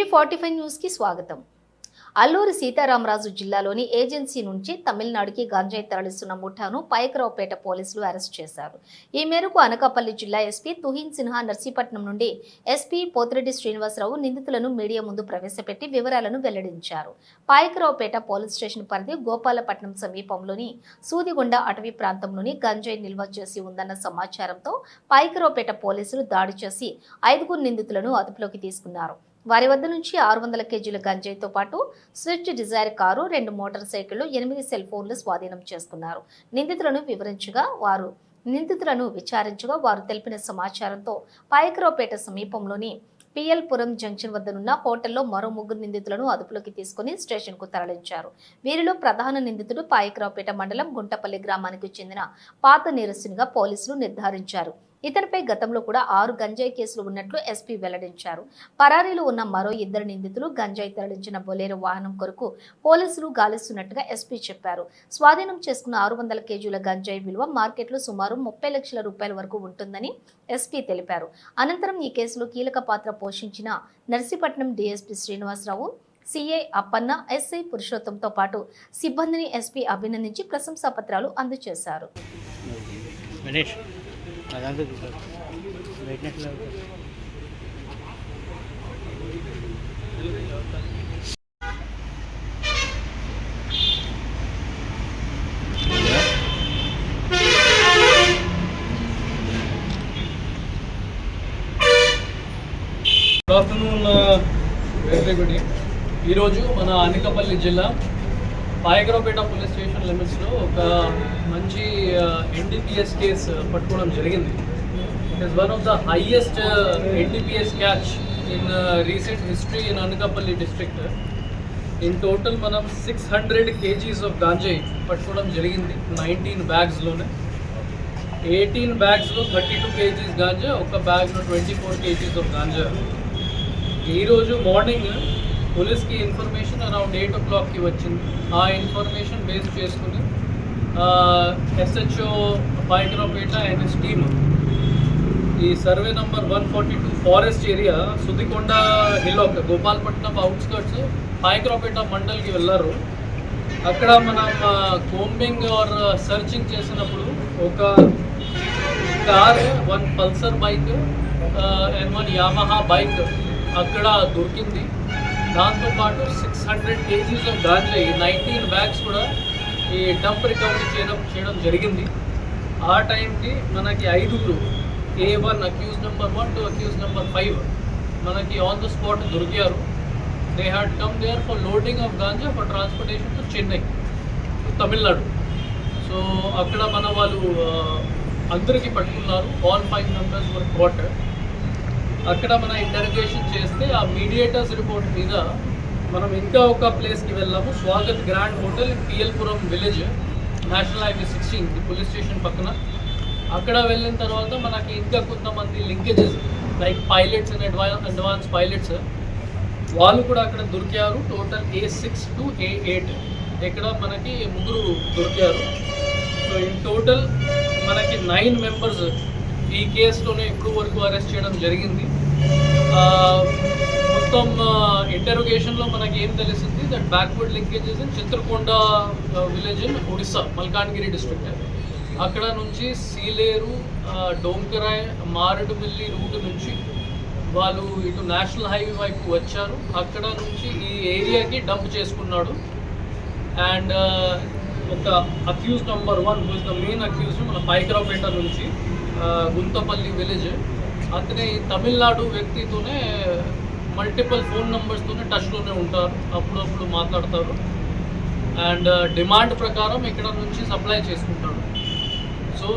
టీ45 news కి స్వాగతం. అల్లూరి సీతారామరాజు జిల్లాలోని ఏజెన్సీ నుంచి తమిళనాడుకి గంజాయి తరలిస్తున్న ముఠాను పైకరావుపేట పోలీసులు అరెస్ట్ చేశారు. ఈ మేరకు అనకాపల్లి జిల్లా ఎస్పీ తుహిన్ సిన్హా నర్సీపట్నం నుండి ఎస్పీ పోతిరెడ్డి శ్రీనివాసరావు నిందితులను మీడియా ముందు ప్రవేశపెట్టి వివరాలను వెల్లడించారు. పైకరావుపేట పోలీస్ స్టేషన్ పరిధి గోపాలపట్నం సమీపంలోని సూదిగొండ అటవీ ప్రాంతంలోని గంజాయి నిల్వ చేసి ఉందన్న సమాచారంతో పైకరావుపేట పోలీసులు దాడి చేసి 5 నిందితులను అదుపులోకి తీసుకున్నారు. వారి వద్ద నుంచి 600 కేజీల గంజాయితో పాటు స్విఫ్ట్ డిజైర్ కారు, 2 మోటార్ సైకిళ్లు, 8 సెల్ ఫోన్లు స్వాధీనం చేసుకున్నారు. నిందితులను విచారించగా వారు తెలిపిన సమాచారంతో పైకరావుపేట సమీపంలోని పిఎల్ పురం జంక్షన్ వద్దనున్న హోటల్లో మరో 3 నిందితులను అదుపులోకి తీసుకుని స్టేషన్ కు తరలించారు. వీరిలో ప్రధాన నిందితుడు పైకరావుపేట మండలం గుంటపల్లి గ్రామానికి చెందిన పాత నేరస్తునిగా పోలీసులు నిర్ధారించారు. ఇతనిపై గతంలో కూడా 6 గంజాయి కేసులు ఉన్నట్లు ఎస్పీ వెల్లడించారు. పరారీలో ఉన్న మరో 2 నిందితులు గంజాయి తరలించిన బొలేరో వాహనం కొరకు పోలీసులు గాలిస్తున్నట్టుగా ఎస్పీ చెప్పారు. స్వాధీనం చేసుకున్న 600 కేజీల గంజాయి విలువ మార్కెట్లో సుమారు 30 లక్షల రూపాయల వరకు ఉంటుందని ఎస్పీ తెలిపారు. అనంతరం ఈ కేసులో కీలక పాత్ర పోషించిన Narsipatnam DSP Srinivasarao, CI Appanna, SI పురుషోత్తంతో పాటు సిబ్బందిని ఎస్పీ అభినందించి ప్రశంసా పత్రాలు అందజేశారు. ఈరోజు మన అనకాపల్లి జిల్లా పైకరావుపేట పోలీస్ స్టేషన్ లిమిట్స్లో ఒక మంచి ఎన్డీపీఎస్ కేసు పట్టుకోవడం జరిగింది. It is one of the highest NDPS catch in recent history in Anakapalli district. In total మనం 600 కేజీస్ ఆఫ్ గాంజాయి పట్టుకోవడం జరిగింది. 19 బ్యాగ్స్లోనే 18 బ్యాగ్స్లో 32 కేజీస్ గాంజా, ఒక బ్యాగ్లో 24 కేజీస్ ఆఫ్ గాంజా. ఈరోజు మార్నింగ్ పోలీస్కి ఇన్ఫర్మేషన్ అరౌండ్ 8 o'clockకి వచ్చింది. ఆ ఇన్ఫర్మేషన్ బేస్ చేసుకుని SHO Paikaraopeta and his team ఈ survey number 142 forest area Sudikonda hill Gopalapatnam outskirts Paikaraopeta మండల్కి వెళ్ళారు. అక్కడ మనం కోంబింగ్ ఆర్ సర్చింగ్ చేసినప్పుడు ఒక car, 1 Pulsar bike and 1 Yamaha bike అక్కడ దొరికింది. దాంతోపాటు 600 కేజీస్ ఆఫ్ గాంజాయి, 19 బ్యాగ్స్ కూడా ఈ డంప్ రికవరీ చేయడం జరిగింది. ఆ టైంకి మనకి 5 A1 accuse number 1 to accuse number 5 మనకి ఆన్ ద స్పాట్ దొరికారు. They had come there for loading of ganja for transportation to Chennai, to Tamil Nadu. So అక్కడ మన వాళ్ళు అందరికీ పట్టుకున్నారు. All 5 members were caught. అక్కడ మన ఇంటర్గేషన్ చేస్తే ఆ మీడియేటర్స్ రిపోర్ట్ మీద మనం ఇంకా ఒక ప్లేస్కి వెళ్ళాము. Swagat grand hotel PL Puram village, national highway 16 police station పక్కన. అక్కడ వెళ్ళిన తర్వాత మనకి ఇంకా కొంతమంది linkages like pilots and advance pilots వాళ్ళు కూడా అక్కడ దొరికారు. టోటల్ A6 to A8 ఇక్కడ మనకి 3 దొరికారు. సో ఇన్ టోటల్ మనకి 9 మెంబర్స్ ఈ కేసులోనే ఇప్పుడు వరకు అరెస్ట్ చేయడం జరిగింది. మొత్తం ఇంటరోగేషన్లో మనకి ఏం తెలిసింది, that backward linkages in Chitrakonda village in Odisha, Malkangiri district. అక్కడ నుంచి సీలేరు, డోంకరాయ్, మారేడుమిల్లి రూట్ నుంచి వాళ్ళు ఇటు నేషనల్ హైవే వైపు వచ్చారు. అక్కడ నుంచి ఈ ఏరియాకి డంప్ చేసుకున్నాడు. అండ్ ఒక accuse number 1 who is the main accuse మన పైకరావుపేట నుంచి గుంతపల్లి విలేజ్. అతనే తమిళనాడు వ్యక్తితోనే మల్టిపుల్ ఫోన్ నెంబర్స్తోనే టచ్లోనే ఉంటారు, అప్పుడప్పుడు మాట్లాడతారు. అండ్ డిమాండ్ ప్రకారం ఇక్కడ నుంచి సప్లై చేసుకుంటాడు. సో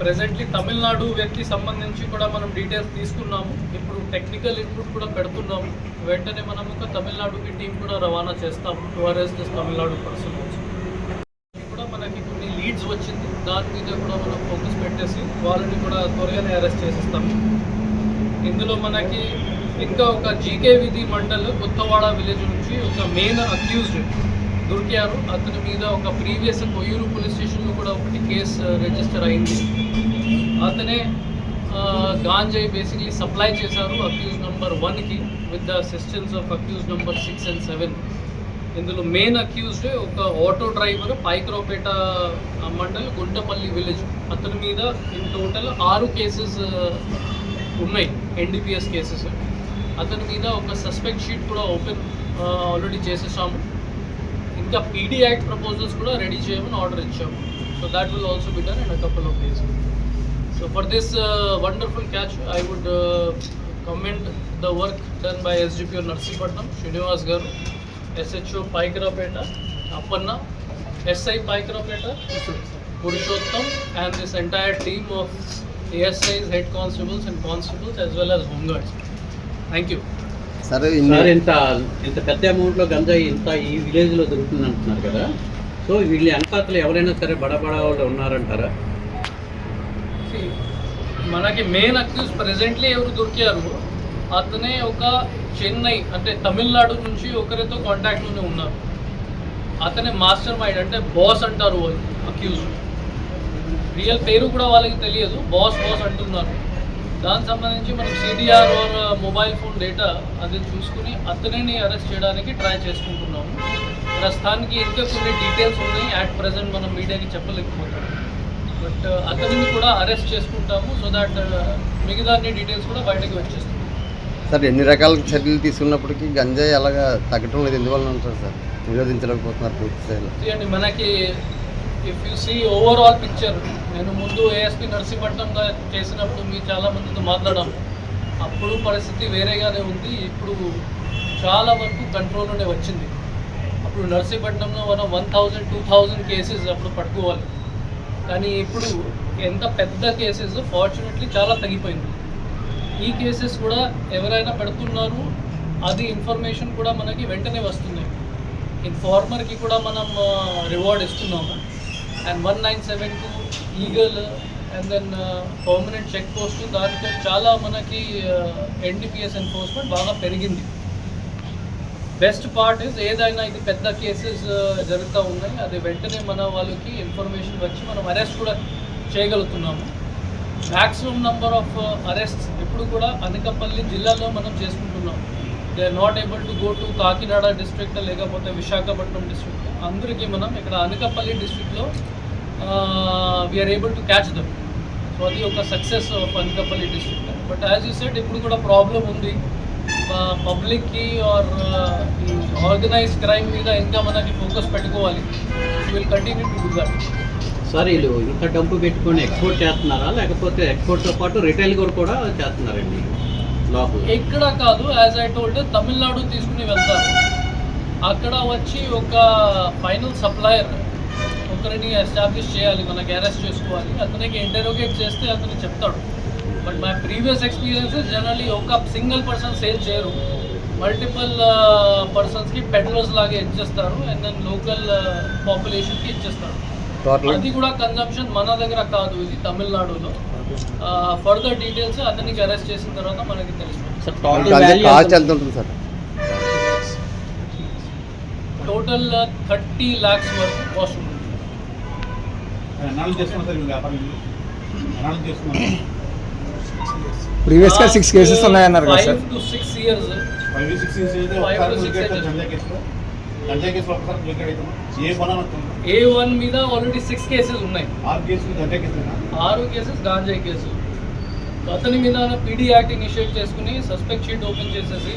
ప్రెజెంట్లీ తమిళనాడు వ్యక్తి సంబంధించి కూడా మనం డీటెయిల్స్ తీసుకున్నాము. ఇప్పుడు టెక్నికల్ ఇన్పుట్ కూడా పెడుతున్నాము. వెంటనే మనం ఒక తమిళనాడుకి టీం కూడా రవాణా చేస్తాము to arrest this Tamil Nadu person. కూడా మనకి కొన్ని లీడ్స్ వచ్చింది, దాని మీద కూడా మనం ఫోకస్ పెట్టేసి వాళ్ళని కూడా త్వరగానే అరెస్ట్ చేసేస్తాము. ఇందులో మనకి ఇంకా ఒక జీకే విధి మండల్ కొత్తవాడ విలేజ్ నుంచి ఒక మెయిన్ అక్యూజ్డ్ దొరికారు. అతని మీద ఒక ప్రీవియస్ కొయ్యూరు పోలీస్ స్టేషన్లో కూడా ఒకటి కేసు రిజిస్టర్ అయింది. అతనే గాంజాయి బేసిక్లీ సప్లై చేశారు అక్యూజ్ నెంబర్ 1కి with the assistance of accused number 6 and 7. ఇందులో మెయిన్ అక్యూజ్డ్ ఒక auto driver Paikaraopeta mandal Guntapalli village. అతని మీద ఇన్ టోటల్ 6 కేసెస్ ఉన్నాయి, NDPS కేసెస్. అతని మీద ఒక సస్పెక్ట్ షీట్ కూడా ఓపెన్ ఆల్రెడీ చేసేసాము. ఇంకా PD యాక్ట్ ప్రపోజల్స్ కూడా రెడీ చేయమని ఆర్డర్ ఇచ్చాము. So that will also be done in a couple of days. So for this wonderful catch, I would commend the work done by SGPO Narsipatnam, Srinivas Garu, SHO Paikarapeta, Appanna, SI Paikarapeta, Purushottam, and this entire team of ASIs, head constables and constables as well as home guards. Thank you. Sir ఇంత పెద్ద అమౌంట్లో గంజాయి ఇంత ఈ విలేజ్లో దొరుకుతుంది అంటున్నారు కదా, so వీళ్ళ వెనకాతలు ఎవరైనా సరే బడబడ వాళ్ళు ఉన్నారంటారా? మనకి మెయిన్ అక్యూజ్ ప్రెజెంట్లీ ఎవరు దొరికారు, అతనే ఒక చెన్నై అంటే తమిళనాడు నుంచి ఒకరితో కాంటాక్ట్లోనే ఉన్నారు. అతనే మాస్టర్ మైండ్ అంటే బాస్ అంటారు అక్యూజ్. రియల్ పేరు కూడా వాళ్ళకి తెలియదు, బాస్ అంటున్నారు. దానికి సంబంధించి మనం CDR or mobile phone data అది చూసుకుని అతనిని అరెస్ట్ చేయడానికి ట్రై చేసుకుంటున్నాము. ప్రస్తుతానికి ఇంకా కొన్ని డీటెయిల్స్ ఉన్నాయి, యాట్ ప్రజెంట్ మనం మీడియాకి చెప్పలేకపోతాం. బట్ అతనిని కూడా అరెస్ట్ చేసుకుంటాము సో దాట్ మిగతా అన్ని డీటెయిల్స్ కూడా బయటకు వచ్చేస్తాయి. సార్ ఎన్ని రకాల చర్యలు తీసుకున్నప్పటికీ గంజాయి అలాగా తగ్గటం లేదు, ఎందువల్ల ఉంటారు సార్? నిరోధించలేకపోతున్నారు పూర్తి స్థాయిలో. అండి మనకి if you see overall picture, నేను ముందు ASP నర్సీపట్నంగా చేసినప్పుడు మీ చాలా మందితో మాట్లాడాము. అప్పుడు పరిస్థితి వేరేగానే ఉంది, ఇప్పుడు చాలా వరకు కంట్రోల్లోనే వచ్చింది. అప్పుడు నర్సీపట్నంలో మనం 1000-2000 కేసెస్ అప్పుడు పట్టుకోవాలి, కానీ ఇప్పుడు ఎంత పెద్ద కేసెస్ ఫార్చునేట్లీ చాలా తగ్గిపోయింది. ఈ కేసెస్ కూడా ఎవరైనా పెడుతున్నారు, అది ఇన్ఫర్మేషన్ కూడా మనకి వెంటనే వస్తుంది. ఇన్ఫార్మర్కి కూడా మనం రివార్డ్ ఇస్తున్నాము. And 1972 eagle and then permanent check post, దాంతో చాలా మనకి NDPS ఎన్ఫోర్స్మెంట్ బాగా పెరిగింది. బెస్ట్ పార్ట్ ఇస్ ఏదైనా ఇది పెద్ద కేసెస్ జరుగుతూ ఉన్నాయి, అది వెంటనే మన వాళ్ళకి ఇన్ఫర్మేషన్ వచ్చి మనం అరెస్ట్ కూడా చేయగలుగుతున్నాము. మ్యాక్సిమం నెంబర్ ఆఫ్ అరెస్ట్స్ ఇప్పుడు కూడా అనకాపల్లి జిల్లాలో మనం చేసుకుంటున్నాం. They are not able to go to Kakinada district లేకపోతే విశాఖపట్నం డిస్ట్రిక్ట్. అందరికీ మనం ఇక్కడ అనకాపల్లి డిస్ట్రిక్ట్లో we are able to catch them. So అది ఒక success of Anakapalli district. But as you said ఇప్పుడు కూడా ప్రాబ్లం ఉంది పబ్లిక్కి ఆర్ ఈ ఆర్గనైజ్డ్ క్రైమ్ మీద ఇంకా మనకి ఫోకస్ పెట్టుకోవాలి. Will continue to do that. Sir వీళ్ళు ఇంత డబ్బు పెట్టుకొని ఎక్స్పోర్ట్ చేస్తున్నారా, లేకపోతే ఎక్స్పోర్ట్తో పాటు రిటైల్ కూడా చేస్తున్నారండి లోపల? ఎక్కడ కాదు, యాజ్ ఐ టోల్డ్ తమిళనాడు తీసుకుని వెళ్తారు. అక్కడ వచ్చి ఒక ఫైనల్ సప్లయర్ ఒకరిని ఎస్టాబ్లిష్ చేయాలి, మనకి అరెస్ట్ చేసుకోవాలి. అతనికి ఇంటరోగేట్ చేస్తే అతను చెప్తాడు. But my previous experiences generally ఒక సింగిల్ పర్సన్ సేల్ చేయరు, మల్టిపుల్ పర్సన్స్కి పెడ్లర్స్ లాగా ఇచ్చేస్తారు అండ్ దెన్ లోకల్ పాపులేషన్కి ఇచ్చేస్తారు. అది కూడా కన్జంప్షన్ మన దగ్గర కాదు, ఇది తమిళనాడులో. ఫర్దర్ డీటెయిల్స్ అతనికి అరెస్ట్ చేసిన తర్వాత మనకి తెలుస్తుంది. కాస్ట్ ఎంత ఉంటుంది సార్? టోటల్ 30 lakhs వరకు కాస్ట్ ఉంటుంది. ప్రీవియస్ గా 6 కేసెస్ ఉన్నాయన్నారు కదా సార్? 5 to 6 years. A1 మీద ఆల్రెడీ 6 కేసెస్ ఉన్నాయి. 6 కేసెస్ గాంజాయి కేసు. అతని మీద PD యాక్ట్ ఇనిషియేట్ చేసుకుని సస్పెక్ట్ షీట్ ఓపెన్ చేసేసి